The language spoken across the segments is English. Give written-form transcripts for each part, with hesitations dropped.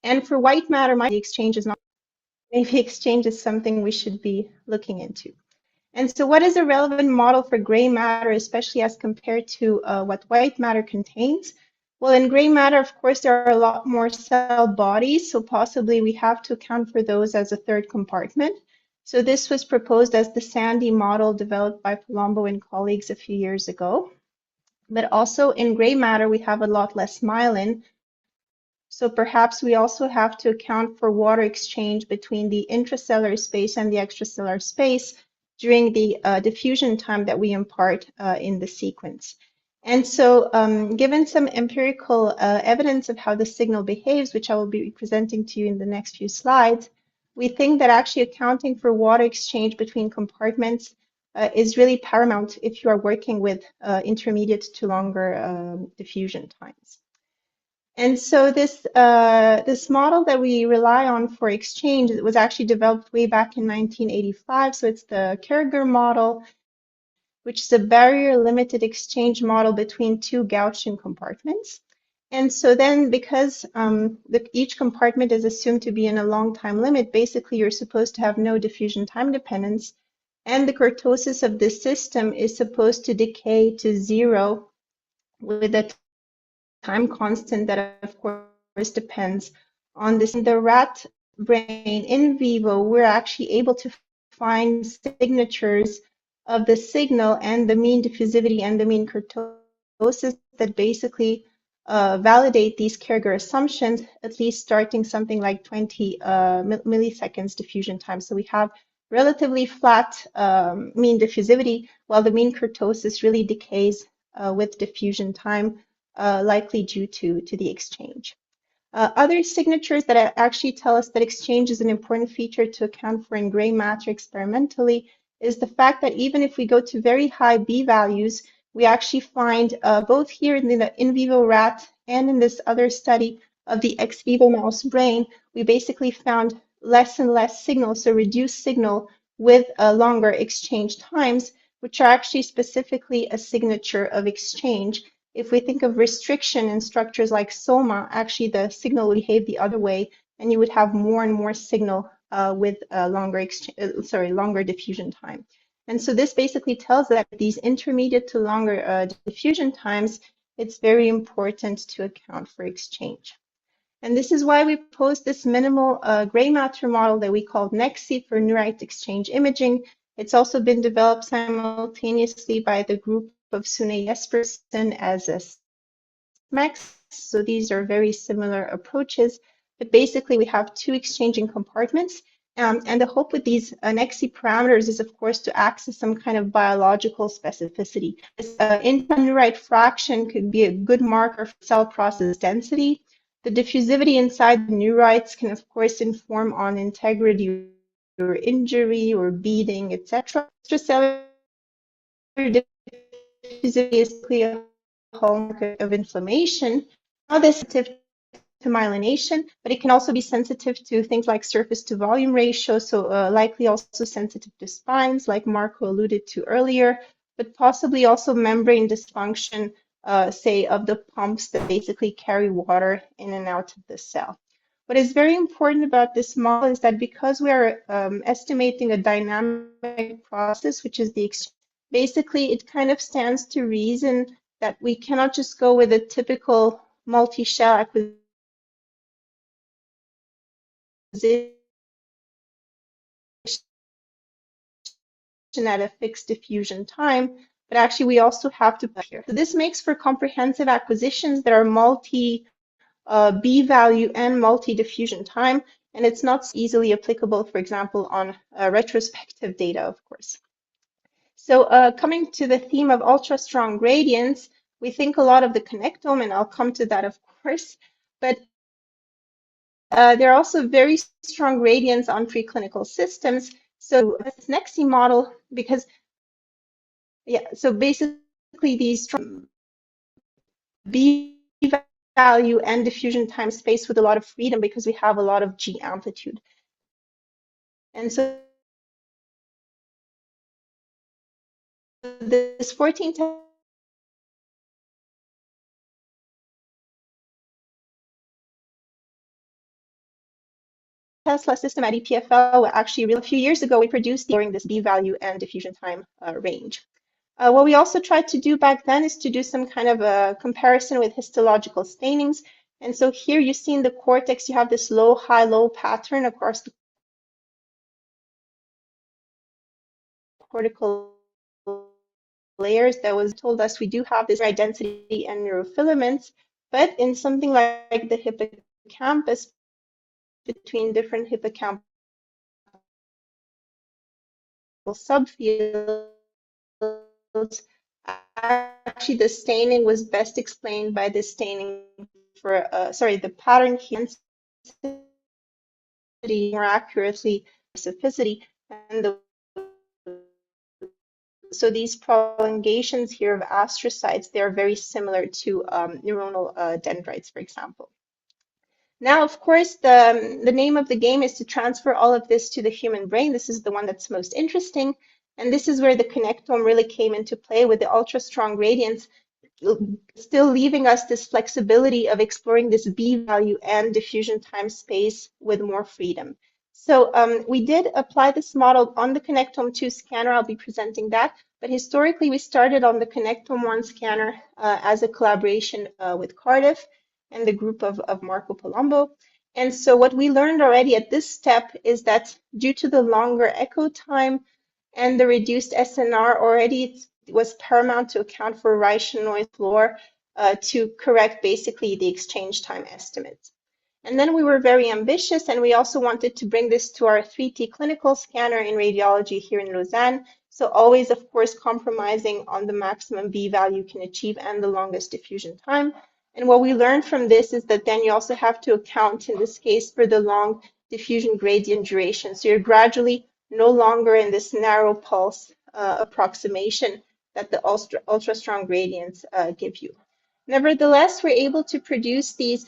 And for white matter, maybe exchange is not, maybe exchange is something we should be looking into. And so what is a relevant model for gray matter, especially as compared to what white matter contains? Well, in gray matter, of course, there are a lot more cell bodies, so possibly we have to account for those as a third compartment. So this was proposed as the Sandy model developed by Palombo and colleagues a few years ago. But also in gray matter, we have a lot less myelin. So perhaps we also have to account for water exchange between the intracellular space and the extracellular space during the diffusion time that we impart in the sequence. And so given some empirical evidence of how the signal behaves, which I will be presenting to you in the next few slides, we think that actually accounting for water exchange between compartments is really paramount if you are working with intermediate to longer diffusion times. And so this model that we rely on for exchange was actually developed way back in 1985. So it's the Carragher model, which is a barrier-limited exchange model between two Gaussian compartments. And so then because each compartment is assumed to be in a long time limit, basically you're supposed to have no diffusion time dependence. And the kurtosis of this system is supposed to decay to zero with a time constant that, of course, depends on this. In the rat brain in vivo, we're actually able to find signatures of the signal and the mean diffusivity and the mean kurtosis that basically validate these Carragher assumptions, at least starting something like 20 milliseconds diffusion time. So we have relatively flat mean diffusivity, while the mean kurtosis really decays with diffusion time, likely due to the exchange. Other signatures that actually tell us that exchange is an important feature to account for in gray matter experimentally is the fact that even if we go to very high B values, we actually find both here in the in vivo rat and in this other study of the ex vivo mouse brain, we basically found less and less signal, so reduced signal with longer exchange times, which are actually specifically a signature of exchange. If we think of restriction in structures like soma, actually the signal would behave the other way, and you would have more and more signal with longer diffusion time. And so this basically tells that these intermediate to longer diffusion times, it's very important to account for exchange. And this is why we posed this minimal gray matter model that we called NEXI for neurite exchange imaging. It's also been developed simultaneously by the group of Sune Jespersen as a SMEX. So these are very similar approaches, but basically we have two exchanging compartments. And the hope with these NEXI parameters is, of course, to access some kind of biological specificity. This intraneurite fraction could be a good marker for cell process density. The diffusivity inside the neurites can, of course, inform on integrity or injury or beading, etc. Extracellular diffusivity is clearly a hallmark of inflammation. Not sensitive to myelination, but it can also be sensitive to things like surface to volume ratio, so likely also sensitive to spines, like Marco alluded to earlier, but possibly also membrane dysfunction, say, of the pumps that basically carry water in and out of the cell. What is very important about this model is that because we are estimating a dynamic process, which is the exchange, basically it kind of stands to reason that we cannot just go with a typical multi-shell acquisition at a fixed diffusion time, but actually we also have to here. So this makes for comprehensive acquisitions that are multi B value and multi-diffusion time, and it's not easily applicable, for example, on retrospective data, of course. So coming to the theme of ultra-strong gradients, we think a lot of the connectome, and I'll come to that, of course, but there are also very strong gradients on preclinical systems. So this NEXI model, because, yeah, so basically these B value and diffusion time space with a lot of freedom because we have a lot of G amplitude. And so this 14 Tesla system at EPFL, actually, a few years ago, we produced during this B-value and diffusion time range. What we also tried to do back then is to do some kind of a comparison with histological stainings. And so here you see in the cortex, you have this low, high, low pattern across the cortical layers that was told us we do have this high density and neurofilaments, but in something like the hippocampus, between different hippocampal subfields, actually the staining was best explained by the staining for, the pattern here, more accurately, specificity, and so these prolongations here of astrocytes, they are very similar to neuronal dendrites, for example. Now, of course, the name of the game is to transfer all of this to the human brain. This is the one that's most interesting. And this is where the connectome really came into play with the ultra strong gradients, still leaving us this flexibility of exploring this B value and diffusion time space with more freedom. So we did apply this model on the Connectome 2 scanner. I'll be presenting that. But historically, we started on the Connectome 1 scanner as a collaboration with Cardiff and the group of Marco Palombo. And so what we learned already at this step is that due to the longer echo time and the reduced SNR, already it was paramount to account for Riccian noise floor to correct basically the exchange time estimates. And then we were very ambitious, and we also wanted to bring this to our 3T clinical scanner in radiology here in Lausanne. So always, of course, compromising on the maximum B value you can achieve and the longest diffusion time. And what we learned from this is that then you also have to account, in this case, for the long diffusion gradient duration. So you're gradually no longer in this narrow pulse approximation that the ultra strong gradients give you. Nevertheless, we're able to produce these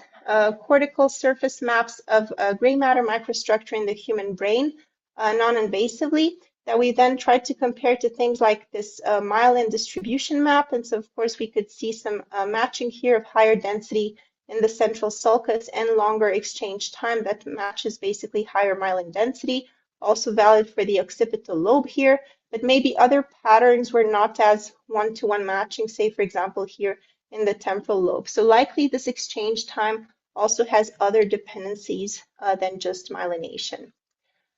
cortical surface maps of gray matter microstructure in the human brain non-invasively that we then tried to compare to things like this myelin distribution map. And so, of course, we could see some matching here of higher density in the central sulcus and longer exchange time that matches basically higher myelin density. Also valid for the occipital lobe here, but maybe other patterns were not as one-to-one matching, say, for example, here in the temporal lobe. So likely this exchange time also has other dependencies than just myelination.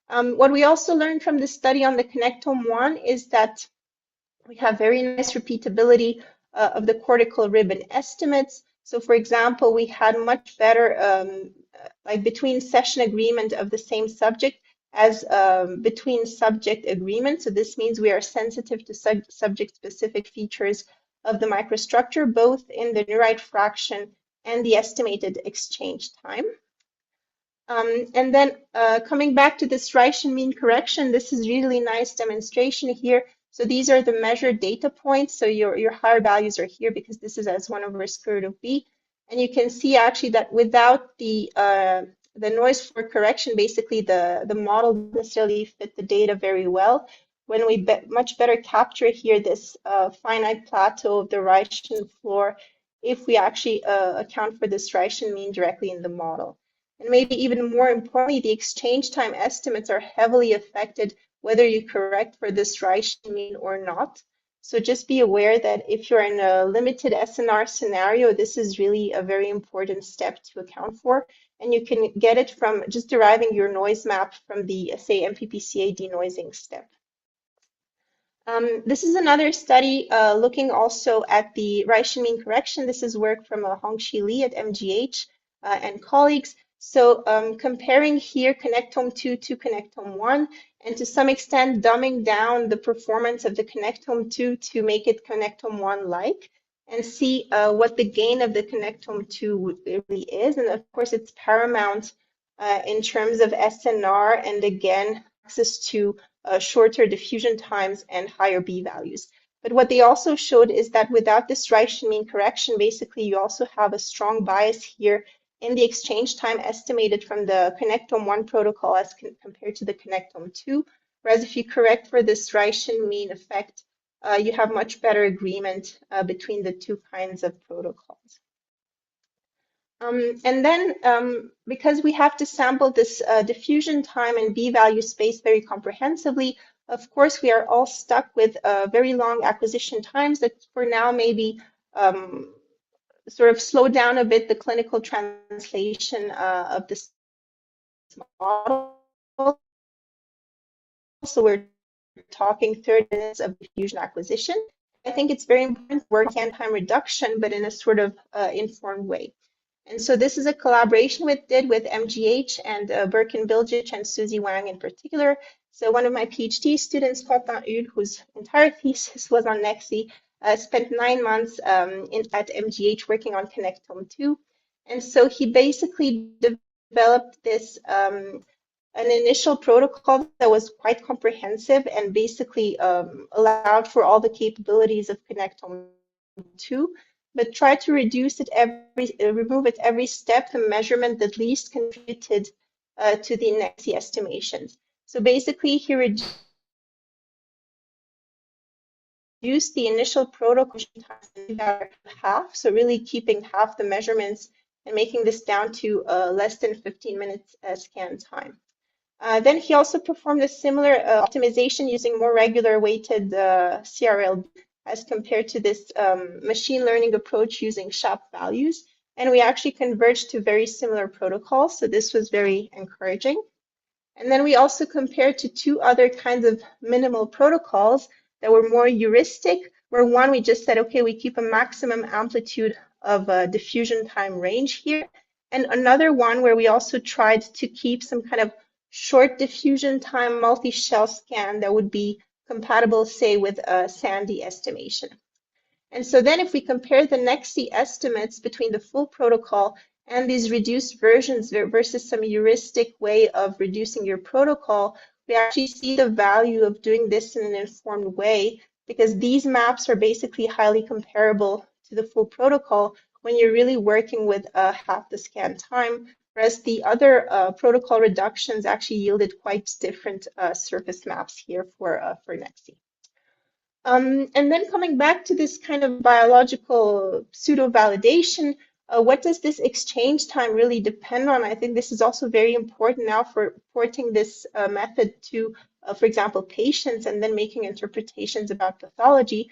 What we also learned from this study on the Connectome 1 is that we have very nice repeatability of the cortical ribbon estimates. So for example, we had much better like between session agreement of the same subject as between subject agreement. So this means we are sensitive to subject specific features of the microstructure, both in the neurite fraction and the estimated exchange time. And then coming back to this Riccian mean correction, this is really nice demonstration here. So these are the measured data points. So your higher values are here because this is as 1 over square root of B. And you can see actually that without the noise floor correction, basically the model doesn't necessarily fit the data very well. When we much better capture here this finite plateau of the Riccian floor, if we actually account for this Riccian mean directly in the model. And maybe even more importantly, the exchange time estimates are heavily affected whether you correct for this Riccian mean or not. So just be aware that if you're in a limited SNR scenario, this is really a very important step to account for. And you can get it from just deriving your noise map from the, say, MPPCA denoising step. This is another study looking also at the Riccian mean correction. This is work from Hongxi Li at MGH and colleagues. So comparing here Connectome 2 to Connectome 1, and to some extent dumbing down the performance of the Connectome 2 to make it Connectome 1-like, and see what the gain of the Connectome 2 really is. And of course, it's paramount in terms of SNR and again, access to shorter diffusion times and higher B values. But what they also showed is that without this Riccian mean correction, basically you also have a strong bias here in the exchange time estimated from the Connectome 1 protocol as compared to the Connectome 2. Whereas if you correct for this Riccian mean effect, you have much better agreement between the two kinds of protocols. And then because we have to sample this diffusion time and b-value space very comprehensively, of course, we are all stuck with very long acquisition times that for now maybe sort of slow down a bit the clinical translation of this model. So we're talking 30 minutes of diffusion acquisition. I think it's very important to work on time reduction, but in a sort of informed way. And so this is a collaboration we did with MGH and Birkin Bilgic and Susie Wang in particular. So one of my PhD students, Quentin Hull, whose entire thesis was on Nexi, spent 9 months at MGH working on Connectome 2. And so he basically developed this an initial protocol that was quite comprehensive and basically allowed for all the capabilities of Connectome 2, but tried to reduce it remove it every step, the measurement that least contributed to the Nexi estimations. So basically, he reduced the initial protocol time half, so really keeping half the measurements and making this down to less than 15 minutes scan time. Then he also performed a similar optimization using more regular weighted CRL as compared to this machine learning approach using SHAP values. And we actually converged to very similar protocols. So this was very encouraging. And then we also compared to 2 other kinds of minimal protocols that were more heuristic, where one we just said, okay, we keep a maximum amplitude of diffusion time range here. And another one where we also tried to keep some kind of short diffusion time multi-shell scan that would be compatible, say, with a Sandy estimation. And so then if we compare the Nexi estimates between the full protocol and these reduced versions versus some heuristic way of reducing your protocol, we actually see the value of doing this in an informed way because these maps are basically highly comparable to the full protocol when you're really working with half the scan time, whereas the other protocol reductions actually yielded quite different surface maps here for Nexi. And then coming back to this kind of biological pseudo-validation, what does this exchange time really depend on? I think this is also very important now for porting this method to, for example, patients and then making interpretations about pathology.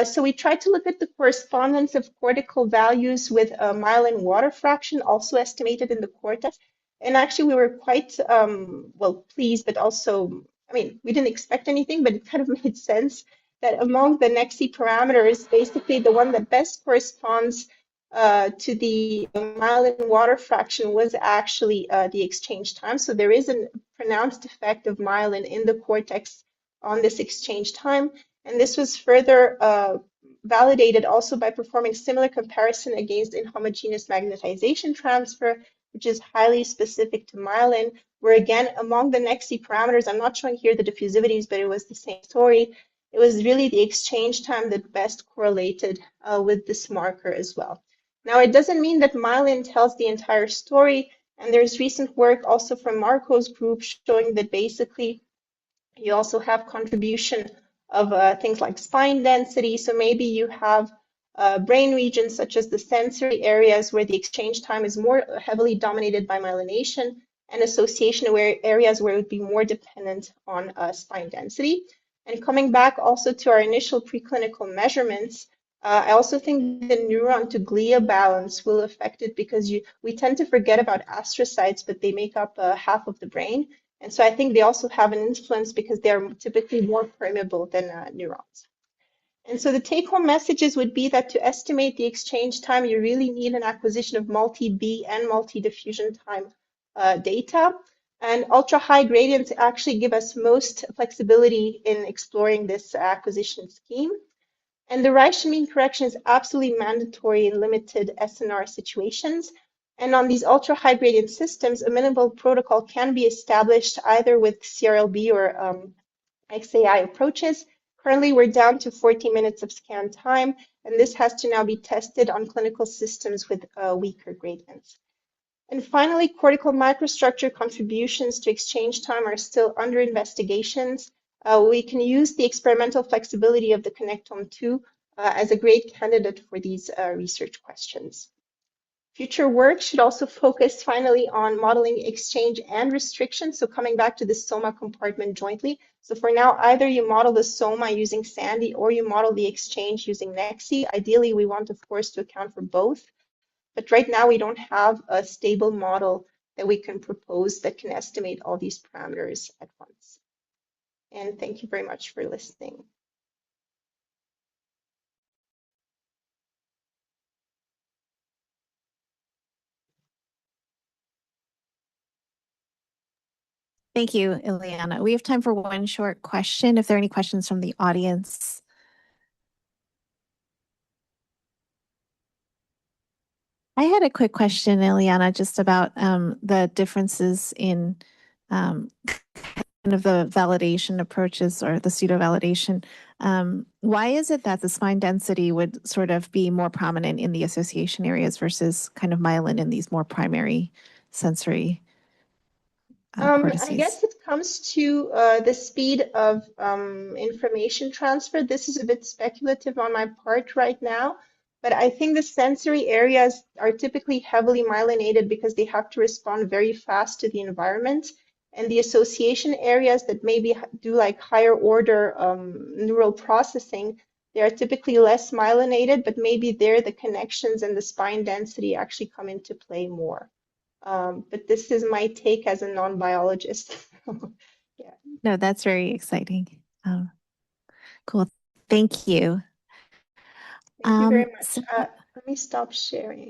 So we tried to look at the correspondence of cortical values with myelin water fraction, also estimated in the cortex. And actually, we were quite, well, pleased, but also, I mean, we didn't expect anything, but it kind of made sense that among the Nexi parameters, basically the one that best corresponds to the myelin water fraction was actually the exchange time. So there is a pronounced effect of myelin in the cortex on this exchange time. And this was further validated also by performing similar comparison against inhomogeneous magnetization transfer, which is highly specific to myelin, where again, among the Nexi parameters, I'm not showing here the diffusivities, but it was the same story. It was really the exchange time that best correlated with this marker as well. Now, it doesn't mean that myelin tells the entire story, and there's recent work also from Marco's group showing that basically you also have contribution of things like spine density. So maybe you have brain regions such as the sensory areas where the exchange time is more heavily dominated by myelination, and association areas where it would be more dependent on spine density. And coming back also to our initial preclinical measurements, I also think the neuron to glia balance will affect it because we tend to forget about astrocytes, but they make up half of the brain. And so I think they also have an influence because they're typically more permeable than neurons. And so the take-home messages would be that to estimate the exchange time, you really need an acquisition of multi-B and multi-diffusion time data. And ultra-high gradients actually give us most flexibility in exploring this acquisition scheme. And the Reich mean correction is absolutely mandatory in limited SNR situations. And on these ultra-high gradient systems, a minimal protocol can be established either with CRLB or XAI approaches. Currently, we're down to 40 minutes of scan time, and this has to now be tested on clinical systems with weaker gradients. And finally, cortical microstructure contributions to exchange time are still under investigations. We can use the experimental flexibility of the Connectome 2 as a great candidate for these research questions. Future work should also focus finally on modeling exchange and restriction. So coming back to the soma compartment jointly. So for now, either you model the soma using Sandy or you model the exchange using Nexi. Ideally, we want, of course, to account for both. But right now, we don't have a stable model that we can propose that can estimate all these parameters at once. And thank you very much for listening. Thank you, Ileana. We have time for one short question. If there are any questions from the audience. I had a quick question, Ileana, just about the differences in kind of the validation approaches or the pseudo-validation. Why is it that the spine density would sort of be more prominent in the association areas versus kind of myelin in these more primary sensory I cortices? guess it comes to the speed of information transfer. This is a bit speculative on my part right now, but I think the sensory areas are typically heavily myelinated because they have to respond very fast to the environment. And the association areas that maybe do like higher order neural processing, they are typically less myelinated, but maybe there the connections and the spine density actually come into play more. But this is my take as a non-biologist. Yeah. No, that's very exciting. Cool. Thank you very So much. Let me stop sharing.